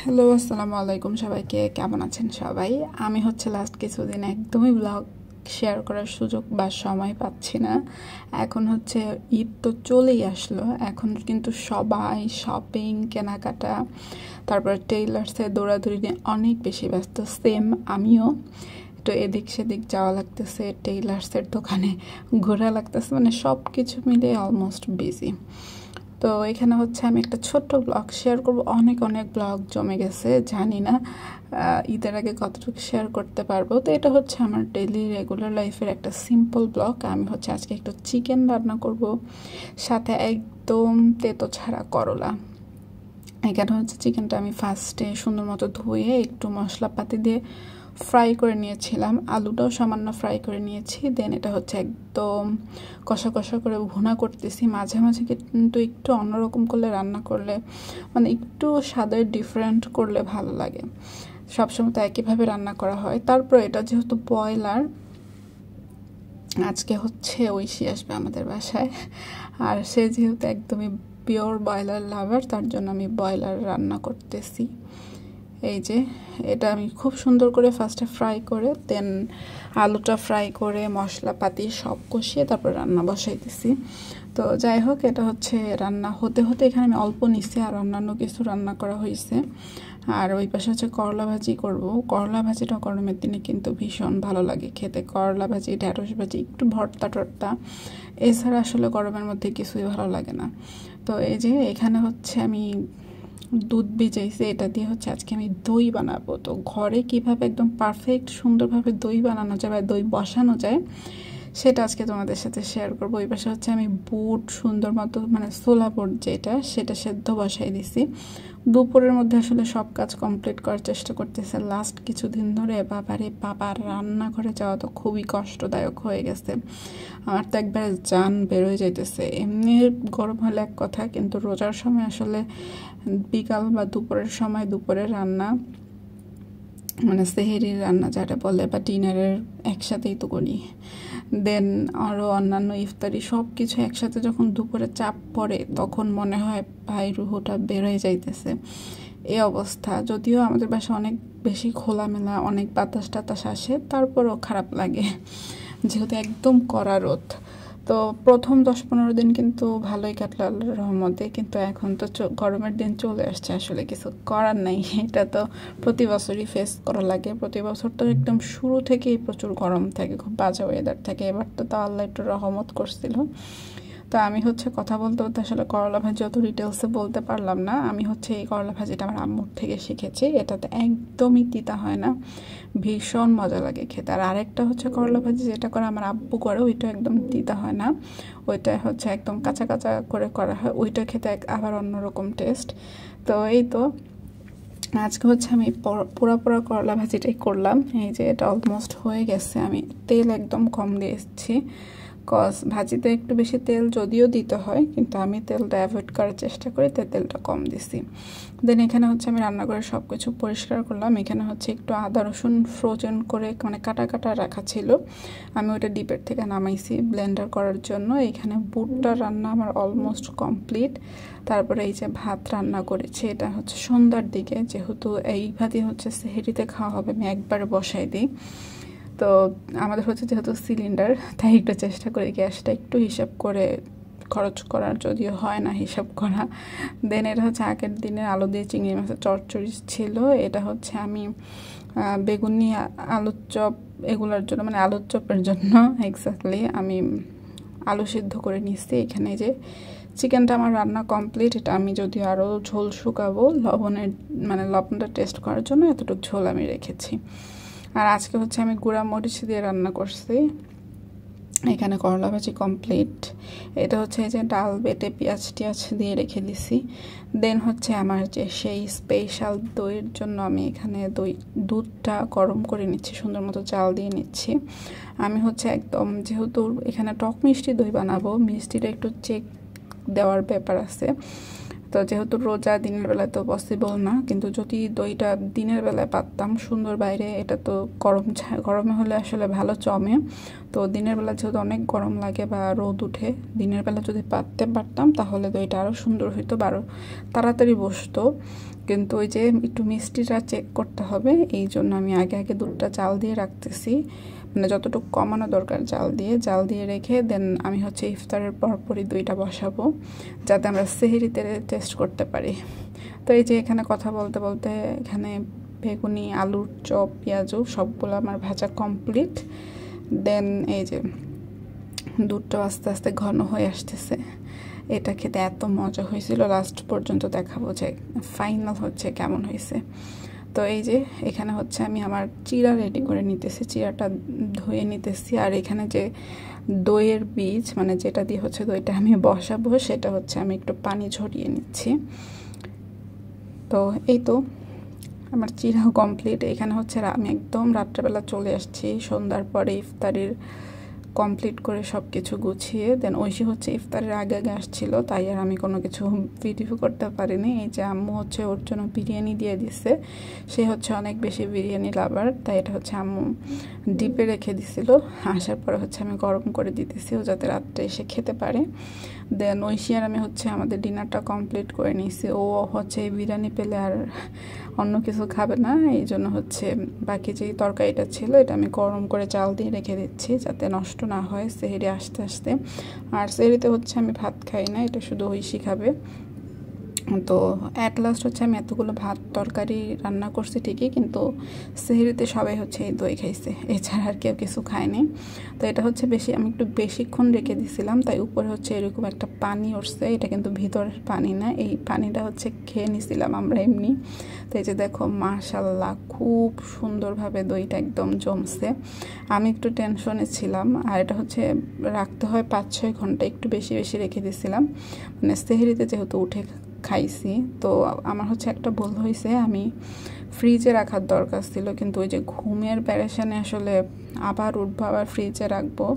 Hello, আসসালামু আলাইকুম সবাইকে। কেমন আছেন সবাই? আমি লাস্ট কিছুদিন একদমই ব্লগ শেয়ার করার সুযোগ বা সময় পাচ্ছি না। এখন ঈদ তো চলেই আসলো, এখন কিন্তু সবাই শপিং, কেনাকাটা, তারপর টেইলার্সের দৌড়াদৌড়ি নিয়ে অনেক বেশি ব্যস্ত। সেম আমিও তো এদিক সেদিক যাওয়া লাগতেছে, টেইলার্সের দোকানে ঘোরা লাগতেছে, মানে সব কিছু মিলে অলমোস্ট বিজি। তো এখানে আমি একটা ছোট্ট ব্লগ শেয়ার করব। অনেক অনেক ব্লগ জমে গেছে, জানি না ঈদের আগে কতটুকু শেয়ার করতে পারবো। তো এটা আমার ডেইলি রেগুলার লাইফের একটা সিম্পল ব্লগ। আমি আজকে একটু চিকেন রান্না করব, সাথে একদম তেতো ছাড়া করলা। এখানে চিকেনটা আমি ফার্স্টে সুন্দর মতো ধুয়ে একটু মশলাপাতি দিয়ে ফ্রাই করে নিয়েছিলাম, আলুটাও সামান্য ফ্রাই করে নিয়েছি। দেন এটা একদম কষা কষা করে ভুনা করতেছি। মাঝে মাঝে কিন্তু একটু অন্যরকম করলে, রান্না করলে মানে একটু স্বাদের ডিফারেন্ট করলে ভালো লাগে, সবসময় তো একইভাবে রান্না করা হয়। তারপর এটা যেহেতু ব্রয়লার, আজকে ঐশী আসবে আমাদের বাসায়, আর সে যেহেতু একদমই পিওর ব্রয়লার লাভার, তার জন্য আমি ব্রয়লার রান্না করতেছি। এই যে এটা আমি খুব সুন্দর করে ফার্স্টে ফ্রাই করে, দেন আলুটা ফ্রাই করে মশলাপাতি সব কষিয়ে তারপর রান্না বসাই দিছি। তো যাই হোক, এটা রান্না হতে হতে এখানে আমি অল্প নিচ্ছি, আর অন্যান্য কিছু রান্না করা হয়েছে। আর ওই পাশে করলা ভাজি করব। করলা ভাজিটা গরমের দিনে কিন্তু ভীষণ ভালো লাগে খেতে। করলা ভাজি, ঢেঁড়স ভাজি, একটু ভর্তা টর্তা, এছাড়া আসলে গরমের মধ্যে কিছুই ভালো লাগে না। তো এই যে এখানে আমি দুধ ভিজাইছি, এটা দিয়ে আজকে আমি দই বানাবো। তো ঘরে কিভাবে একদম পারফেক্ট সুন্দরভাবে দই বানানো যায় বা দই বসানো যায়, সেটা আজকে তোমাদের সাথে শেয়ার করবো। ওই পাশে আমি বুট সুন্দর মতো, মানে ছোলা বুট যেটা, সেটা সেদ্ধ বসাই দিছি। দুপুরের মধ্যে আসলে সব কাজ কমপ্লিট করার চেষ্টা করতেছে লাস্ট কিছুদিন ধরে। বাবার রান্নাঘরে যাওয়া তো খুবই কষ্টদায়ক হয়ে গেছে। আমার তো একবার জান বেরোয় যাইতেছে। এমনি গরম হলে এক কথা, কিন্তু রোজার সময় আসলে বিকাল বা দুপুরের সময় দুপুরের রান্না, মানে সেহেরির রান্না যারা বলে, বা ডিনারের একসাথেই তো করি। দেন আরও অন্যান্য ইফতারি সব কিছু একসাথে যখন দুপুরে চাপ পড়ে, তখন মনে হয় ভাই রুহুটা বেরোয় যাইতেছে, এই অবস্থা। যদিও আমাদের বাসা অনেক বেশি খোলামেলা, অনেক বাতাস টাতাস আসে, তারপরও খারাপ লাগে যেহেতু একদম কড়া রোদ। তো প্রথম 10-15 দিন কিন্তু ভালোই কাটলো আল্লাহর রহমতে, কিন্তু এখন তো গরমের দিন চলে আসছে, আসলে কিছু করার নাই। এটা তো প্রতি বছরই ফেস করা লাগে। প্রতি বছর তো একদম শুরু থেকেই প্রচুর গরম থাকে, খুব বাজে ওয়েদার থাকে। এবার তো আল্লাহ একটু রহমত করছিল। তো আমি কথা বলতে বলতে আসলে করলা ভাজি অত ডিটেলসে বলতে পারলাম না। আমি এই করলা ভাজিটা আমার আম্মুর থেকে শিখেছি। এটাতে একদমই তিতা হয় না, ভীষণ মজা লাগে খেতে। আর আরেকটা করলা ভাজি যেটা করে আমার আব্বু করে, ওইটা একদম তিতা হয় না, ওইটা একদম কাঁচা কাঁচা করে করা হয়, ওইটা খেতে আবার অন্যরকম টেস্ট। তো এই তো আজকে আমি পুরা পুরা করলা ভাজিটাই করলাম। এই যে এটা অলমোস্ট হয়ে গেছে। আমি তেল একদম কম দিয়েছি, কজ ভাজিতে একটু বেশি তেল যদিও দিতে হয়, কিন্তু আমি তেলটা অ্যাভয়েড করার চেষ্টা করি, তাই তেলটা কম দিছি। দেন এখানে আমি রান্না করে সব কিছু পরিষ্কার করলাম। এখানে একটু আদা রসুন ফ্রোজেন করে, মানে কাটা কাটা রাখা ছিল, আমি ওটা ডিপের থেকে নামাইছি ব্লেন্ডার করার জন্য। এখানে বুটটা রান্না আমার অলমোস্ট কমপ্লিট। তারপরে এই যে ভাত রান্না করেছি, এটা সন্ধ্যার দিকে, যেহেতু এই ভাতই সেহেরিতে খাওয়া হবে, আমি একবারে বসাই দিই। তো আমাদের যেহেতু সিলিন্ডার, তাই একটু চেষ্টা করি গ্যাসটা একটু হিসাব করে খরচ করার, যদিও হয় না হিসাব করা। দেন এটা আগের দিনের আলু দিয়ে চিংড়ি মাছের চচ্চড়ি ছিল। এটা আমি বেগুনি, আলুর চপ, এগুলোর জন্য, মানে আলুর চপের জন্য এক্স্যাক্টলি আমি আলু সিদ্ধ করে নিচ্ছি। এখানে যে চিকেনটা আমার রান্না কমপ্লিট। এটা আমি যদিও আরও ঝোল শুকাবো, লবণটা টেস্ট করার জন্য এতটুকু ঝোল আমি রেখেছি। আর আজকে আমি গুঁড়া মরিচ দিয়ে রান্না করছি। এখানে করলা ভাজি কমপ্লিট। এটা এই যে ডাল বেটে পেঁয়াজ টিয়াজ দিয়ে রেখে দিছি। দেন আমার যে সেই স্পেশাল দইয়ের জন্য আমি এখানে দুধটা গরম করে নিচ্ছি, সুন্দর মতো জাল দিয়ে নিচ্ছি। আমি একদম, যেহেতু এখানে টক মিষ্টি দই বানাবো, মিষ্টিটা একটু চেক দেওয়ার ব্যাপার আছে, তো যেহেতু রোজা দিনের বেলায় তো পসিবল না, কিন্তু যদি দইটা দিনের বেলায় পাততাম সুন্দর, বাইরে এটা তো গরমে হলে আসলে ভালো জমে, তো দিনের বেলা যেহেতু অনেক গরম লাগে বা রোদ উঠে, দিনের বেলা যদি পাততে পারতাম তাহলে দইটা আরও সুন্দর হইতো বা আরও তাড়াতাড়ি বসতো। কিন্তু ওই যে একটু মিষ্টিটা চেক করতে হবে, এই জন্য আমি আগে আগে দুধটা জাল দিয়ে রাখতেছি, মানে যতটুকু কমানো দরকার জাল দিয়ে রেখে দেন আমি হচ্ছে ইফতারের পরপরই দইটা বসাবো, যাতে আমরা সেহরিতে টেস্ট করতে পারি। তো এই যে এখানে কথা বলতে বলতে এখানে বেগুনি, আলুর চপ, পেঁয়াজু সবগুলো আমার ভাজা কমপ্লিট। দেন এই যে দুধটা আস্তে আস্তে ঘন হয়ে আসতেছে। এটা খেতে এত মজা হয়েছিল, লাস্ট পর্যন্ত দেখাবো যে ফাইনাল হচ্ছে কেমন হয়েছে। তো এই যে এখানে হচ্ছে আমি আমার চিড়া রেডি করে নিতেছি, চিড়াটা ধুয়ে নিতেছি। আর এখানে যে দইয়ের বীজ, মানে যেটা দিয়ে হচ্ছে দইটা আমি বসাবো, সেটা হচ্ছে আমি একটু পানি ঝরিয়ে নিচ্ছি। তো এই তো আমার চিড়াও কমপ্লিট। এখানে হচ্ছে আমি একদম রাত্রেবেলা চলে আসছি, সন্ধ্যার পরে ইফতারির কমপ্লিট করে সব কিছু গুছিয়ে। দেন ঐশী হচ্ছে ইফতারের আগে আগে আসছিল, তাই আর আমি কোনো কিছু ভিডিও করতে পারিনি। এই যে আম্মু হচ্ছে ওর জন্য বিরিয়ানি দিয়ে দিছে, সে হচ্ছে অনেক বেশি বিরিয়ানি লাভার, তাই এটা হচ্ছে আম্মু ডিপে রেখে দিছিল। আসার পরে হচ্ছে আমি গরম করে দিতেছি, ও যাতে রাত্রে এসে খেতে পারে। দেন ঐশী আর আমি হচ্ছে আমাদের ডিনারটা কমপ্লিট করে নিয়েছি। ও হচ্ছে এই বিরিয়ানি পেলে আর অন্য কিছু খাবে না, এই জন্য হচ্ছে বাকি যেই তরকারিটা ছিল এটা আমি গরম করে চাল দিয়ে রেখে দিচ্ছি, যাতে নষ্ট না হয় সেহরি আসতে আসতে। আর সেহরিতে হচ্ছে আমি ভাত খাই না, এটা শুধু ঐশী খাবে। তো অ্যাট লাস্ট হচ্ছে আমি এতগুলো ভাত তরকারি রান্না করছি ঠিকই, কিন্তু সেহরিতে সবাই হচ্ছে এই দই খাইছে, এছাড়া আর কেউ কিছু খায়নি। তো এটা হচ্ছে আমি একটু বেশিক্ষণ রেখে দিয়েছিলাম, তাই উপরে হচ্ছে এরকম একটা পানি উঠছে, এটা কিন্তু ভিতরের পানি না, এই পানিটা হচ্ছে খেয়ে নিছিলাম আমরা এমনি। তো এই যে দেখো মাশাল্লাহ খুব সুন্দরভাবে দইটা একদম জমছে। আমি একটু টেনশনে ছিলাম, আর এটা হচ্ছে রাখতে হয় 5-6 ঘন্টা, একটু বেশি বেশি রেখে দিয়েছিলাম, মানে সেহরিতে যেহেতু উঠে খাইছি। তো আমার হচ্ছে একটা ভুল হয়েছে, আমি ফ্রিজে রাখার দরকার ছিল, কিন্তু ওই যে ঘুমের প্যারেশানে আসলে আবার উঠবো, আবার ফ্রিজে রাখবো।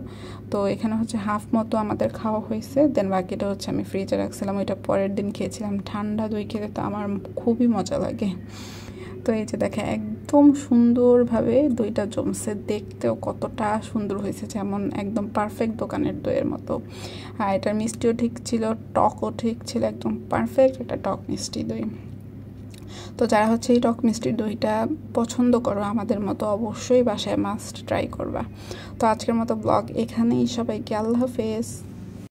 তো এখানে হচ্ছে হাফ মতো আমাদের খাওয়া হয়েছে, দেন বাকিটা হচ্ছে আমি ফ্রিজে রাখছিলাম, ওইটা পরের দিন খেয়েছিলাম। ঠান্ডা দই খেতে তো আমার খুবই মজা লাগে। তো এই যে দেখে একদম সুন্দরভাবে দইটা জমছে, দেখতেও কতটা সুন্দর হয়েছে, যেমন একদম পারফেক্ট দোকানের দইয়ের মতো। আর এটার মিষ্টিও ঠিক ছিল, টকও ঠিক ছিল, একদম পারফেক্ট একটা টক মিষ্টি দই। তো যারা হচ্ছে এই টক মিষ্টির দইটা পছন্দ করো আমাদের মতো, অবশ্যই বাসায় মাস্ট ট্রাই করবা। তো আজকের মতো ব্লগ এখানেই, সবাইকে আল্লাহ হাফেজ।